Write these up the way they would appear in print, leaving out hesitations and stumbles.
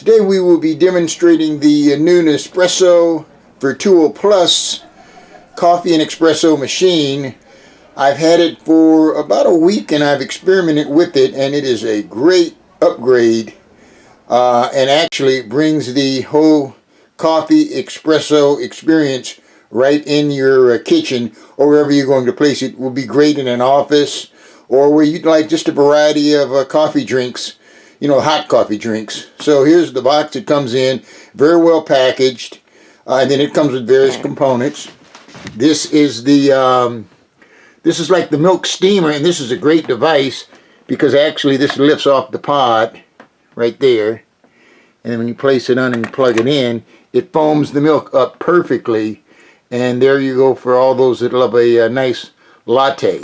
Today we will be demonstrating the new Nespresso Vertuo Plus coffee and espresso machine. I've had it for about a week and I've experimented with it, and it is a great upgrade and actually brings the whole coffee espresso experience right in your kitchen or wherever you're going to place it. It will be great in an office or where you'd like just a variety of coffee drinks, you know, hot coffee drinks. So here's the box it comes in, very well packaged, and then it comes with various components. This is the this is like the milk steamer, and this is a great device because actually this lifts off the pod right there, and then when you place it on and plug it in, it foams the milk up perfectly, and there you go for all those that love a nice latte.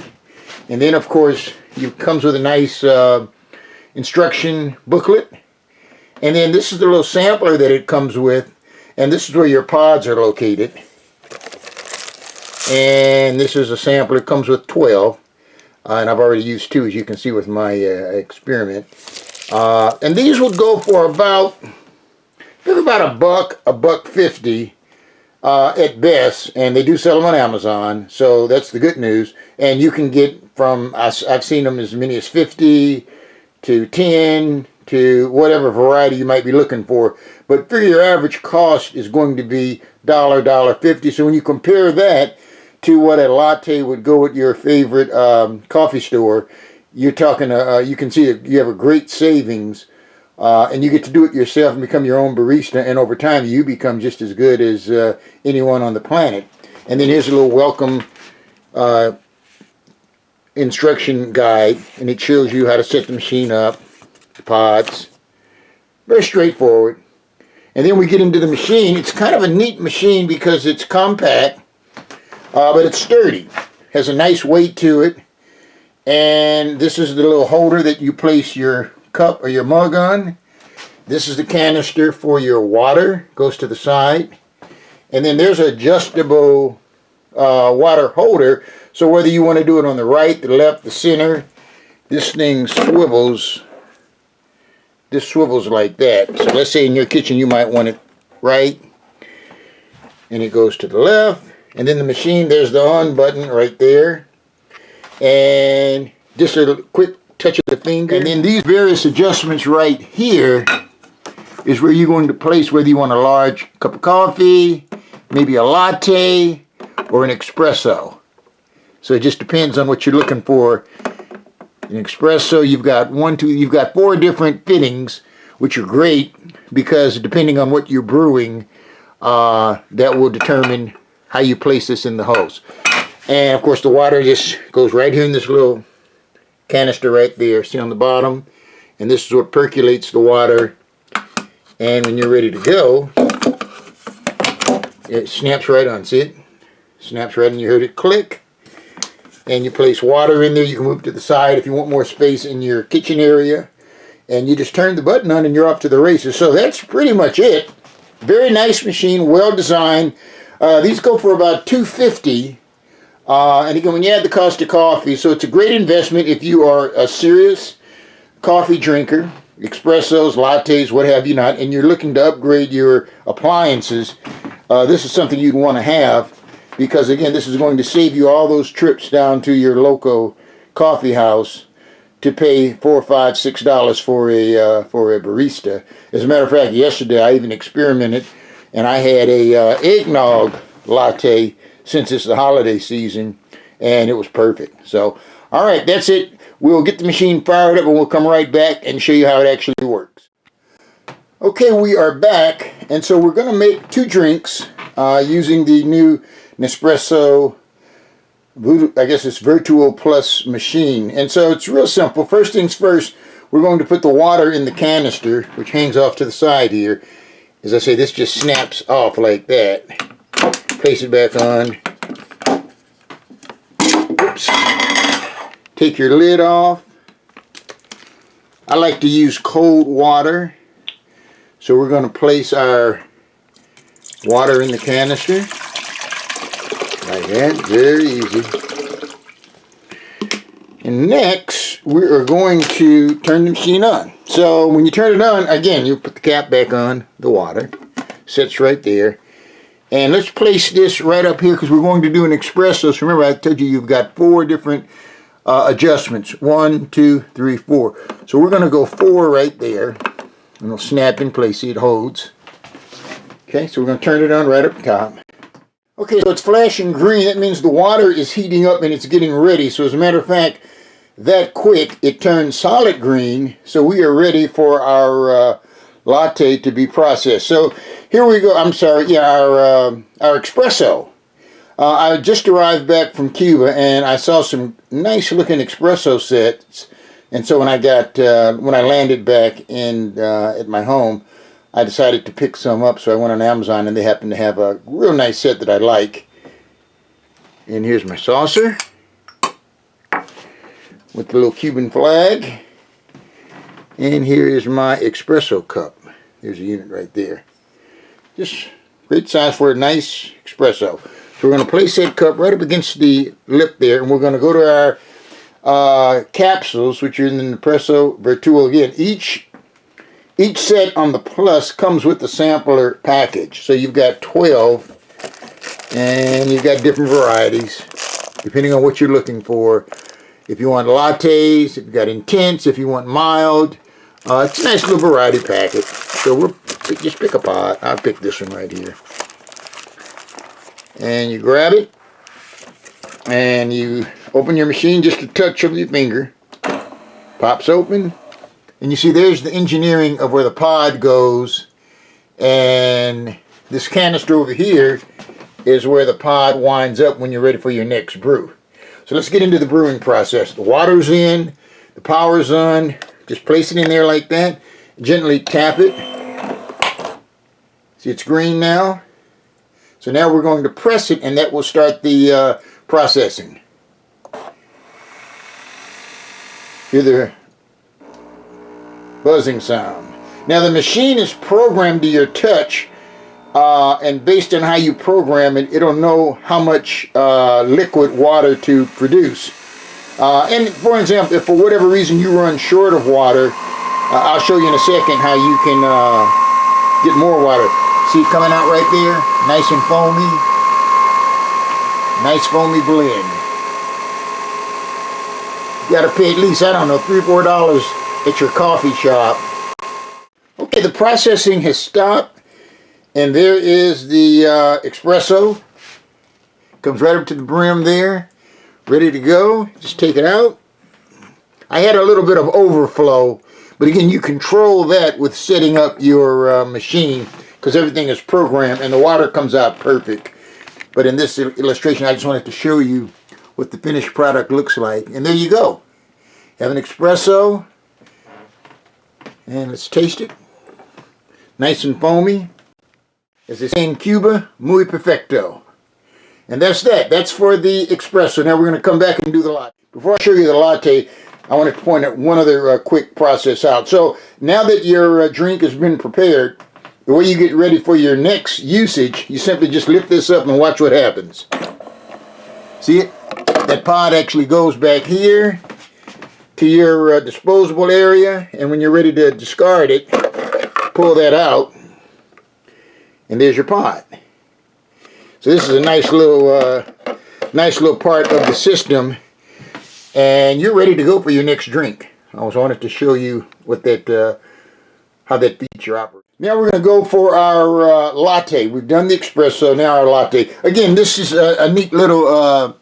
And then of course it comes with a nice instruction booklet, and then this is the little sampler that it comes with, and this is where your pods are located. And this is a sampler. It comes with 12, and I've already used 2, as you can see with my experiment. And these will go for about $1.50 at best, and they do sell them on Amazon, so that's the good news. And you can get from, I've seen them as many as 50 to 10 to whatever variety you might be looking for, but figure your average cost is going to be $1.50. So when you compare that to what a latte would go at your favorite coffee store, you're talking you can see that you have a great savings, and you get to do it yourself and become your own barista, and over time you become just as good as anyone on the planet. And then here's a little welcome instruction guide, and it shows you how to set the machine up, the pods. Very straightforward. And then we get into the machine. It's kind of a neat machine because it's compact, but it's sturdy. Has a nice weight to it. And this is the little holder that you place your cup or your mug on. This is the canister for your water. Goes to the side. And then there's an adjustable water holder. So whether you want to do it on the right, the left, the center, this thing swivels. This swivels like that. So let's say in your kitchen you might want it right, and it goes to the left. And then the machine, there's the on button right there, and just a quick touch of the finger. And then these various adjustments right here is where you're going to place whether you want a large cup of coffee, maybe a latte, or an espresso. So it just depends on what you're looking for. An espresso, you've got 4 different fittings, which are great because depending on what you're brewing, that will determine how you place this in the hose. And of course the water just goes right here in this little canister right there, see on the bottom, and this is what percolates the water. And when you're ready to go, it snaps right on. See it? Snaps right on. You heard it click. And you place water in there. You can move to the side if you want more space in your kitchen area. And you just turn the button on and you're off to the races. So that's pretty much it. Very nice machine, well designed. These go for about $2.50. And again, when you add the cost of coffee, so it's a great investment if you are a serious coffee drinker, espressos, lattes, what have you not, and you're looking to upgrade your appliances. This is something you'd want to have, because again, this is going to save you all those trips down to your local coffee house to pay $4, $5, $6 for a barista. As a matter of fact, yesterday I even experimented, and I had a eggnog latte since it's the holiday season, and it was perfect. So, all right, that's it. We'll get the machine fired up, and we'll come right back and show you how it actually works. Okay, we are back, and so we're going to make 2 drinks using the new Nespresso, I guess it's Vertuo Plus machine. And so it's real simple. First things first, we're going to put the water in the canister, which hangs off to the side here. As I say, this just snaps off like that. Place it back on. Oops. Take your lid off. I like to use cold water. So we're going to place our water in the canister. Like that, very easy. And next, we are going to turn the machine on. So when you turn it on, again, you put the cap back on, the water sits right there. And let's place this right up here because we're going to do an espresso. So remember, I told you you've got 4 different adjustments. 1, 2, 3, 4. So we're going to go 4 right there. And it'll snap in place. See, it holds. Okay, so we're going to turn it on right up top. Okay, so it's flashing green. That means the water is heating up and it's getting ready. So as a matter of fact, that quick, it turned solid green. So we are ready for our latte to be processed. So here we go. I'm sorry. Yeah, our espresso. I just arrived back from Cuba and I saw some nice looking espresso sets. And so when I landed back in at my home, I decided to pick some up. So I went on Amazon and they happen to have a real nice set that I like. And here's my saucer with the little Cuban flag. And here is my espresso cup. There's a unit right there. Just great size for a nice espresso. So we're going to place that cup right up against the lip there, and we're going to go to our capsules, which are in the Nespresso Vertuo. Again, each set on the Plus comes with the sampler package. So you've got 12, and you've got different varieties, depending on what you're looking for. If you want lattes, if you've got intense, if you want mild. It's a nice little variety packet. So we'll just pick a pot. I'll pick this one right here. And you grab it. And you open your machine just a touch of your finger. Pops open. And you see there's the engineering of where the pod goes. And this canister over here is where the pod winds up when you're ready for your next brew. So let's get into the brewing process. The water's in. The power's on. Just place it in there like that. Gently tap it. See, it's green now. So now we're going to press it and that will start the processing. Hear the buzzing sound. Now the machine is programmed to your touch and based on how you program it, it'll know how much liquid water to produce. And for example, if for whatever reason you run short of water, I'll show you in a second how you can get more water. See it coming out right there? Nice and foamy. Nice foamy blend. You gotta pay at least, I don't know, $3 or $4 at your coffee shop. Okay, the processing has stopped. And there is the espresso. Comes right up to the brim there. Ready to go. Just take it out. I had a little bit of overflow, but again, you control that with setting up your machine because everything is programmed and the water comes out perfect. But in this illustration, I just wanted to show you what the finished product looks like. And there you go. You have an espresso. And let's taste it. Nice and foamy. As they say in Cuba, muy perfecto. And that's that. That's for the espresso. Now we're going to come back and do the latte. Before I show you the latte, I want to point out one other quick process out. So now that your drink has been prepared, the way you get ready for your next usage, you simply just lift this up and watch what happens. See it? That pod actually goes back here to your disposable area, and when you're ready to discard it, pull that out, and there's your pod. So this is a nice little part of the system, and you're ready to go for your next drink. I also wanted to show you what that how that feature operates. Now we're going to go for our latte. We've done the espresso, now our latte. Again, this is a neat little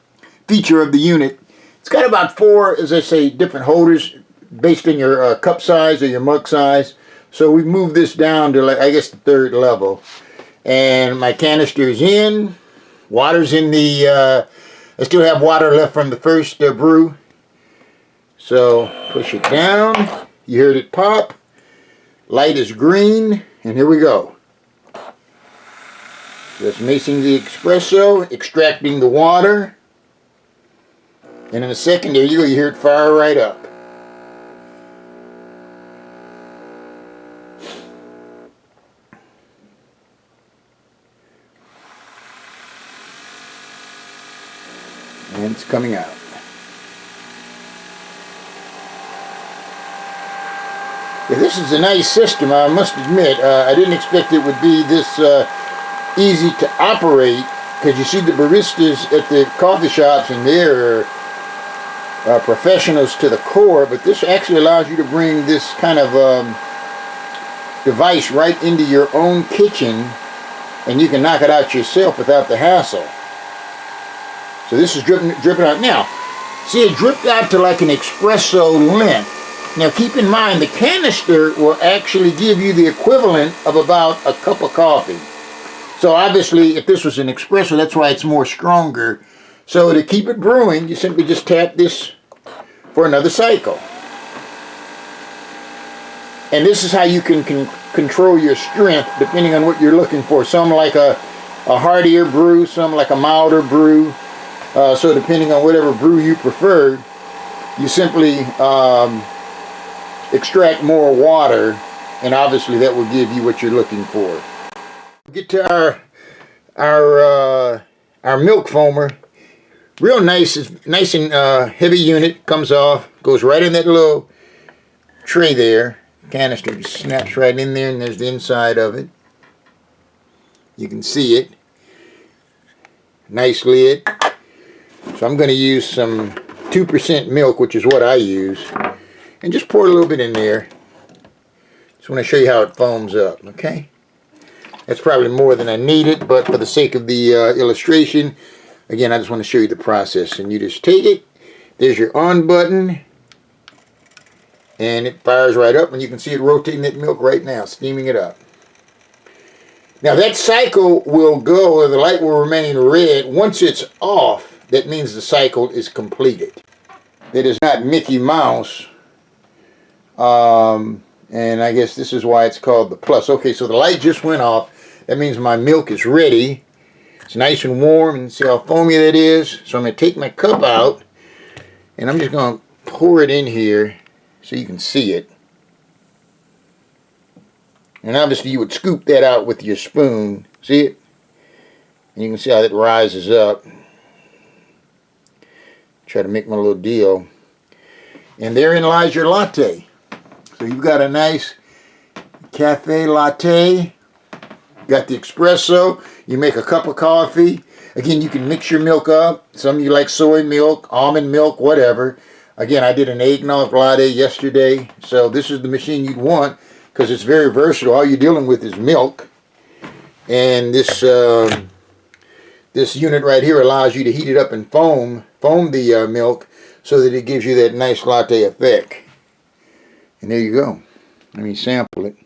feature of the unit. It's got about 4, as I say, different holders based on your cup size or your mug size. So we moved this down to, I guess, the 3rd level. And my canister is in. Water's in the, I still have water left from the first brew. So push it down. You heard it pop. Light is green. And here we go. Just mixing the espresso, extracting the water. And in a second, there you go. You hear it fire right up. And it's coming out. Yeah, this is a nice system, I must admit. I didn't expect it would be this easy to operate, because you see the baristas at the coffee shops and they're professionals to the core, but this actually allows you to bring this kind of device right into your own kitchen, and you can knock it out yourself without the hassle. So this is dripping out. Now, see, it dripped out to like an espresso length. Now keep in mind, the canister will actually give you the equivalent of about a cup of coffee. So obviously, if this was an espresso, that's why it's more stronger. So to keep it brewing, you simply just tap this for another cycle. And this is how you can control your strength depending on what you're looking for. Some like a heartier brew, some like a milder brew. So depending on whatever brew you prefer, you simply extract more water, and obviously that will give you what you're looking for. Get to our milk foamer. Real nice, it's nice and heavy unit. Comes off, goes right in that little tray there. Canister just snaps right in there, and there's the inside of it. You can see it. Nice lid. So I'm going to use some 2% milk, which is what I use. And just pour a little bit in there. Just want to show you how it foams up, okay? That's probably more than I needed, but for the sake of the illustration, again, I just want to show you the process. And you just take it, there's your on button, and it fires right up, and you can see it rotating that milk right now, steaming it up. Now that cycle will go, or the light will remain red. Once it's off, that means the cycle is completed. It is not Mickey Mouse. And I guess this is why it's called the Plus. Okay, so the light just went off. That means my milk is ready. It's nice and warm, and see how foamy that is. So I'm going to take my cup out, and I'm just going to pour it in here so you can see it. And obviously you would scoop that out with your spoon. See it? And you can see how it rises up. Try to make my little deal. And therein lies your latte. So you've got a nice cafe latte. Got the espresso. You make a cup of coffee. Again, you can mix your milk up. Some of you like soy milk, almond milk, whatever. Again, I did an eggnog latte yesterday. So this is the machine you'd want, because it's very versatile. All you're dealing with is milk. And this this unit right here allows you to heat it up and foam the milk, so that it gives you that nice latte effect. And there you go. Let me sample it.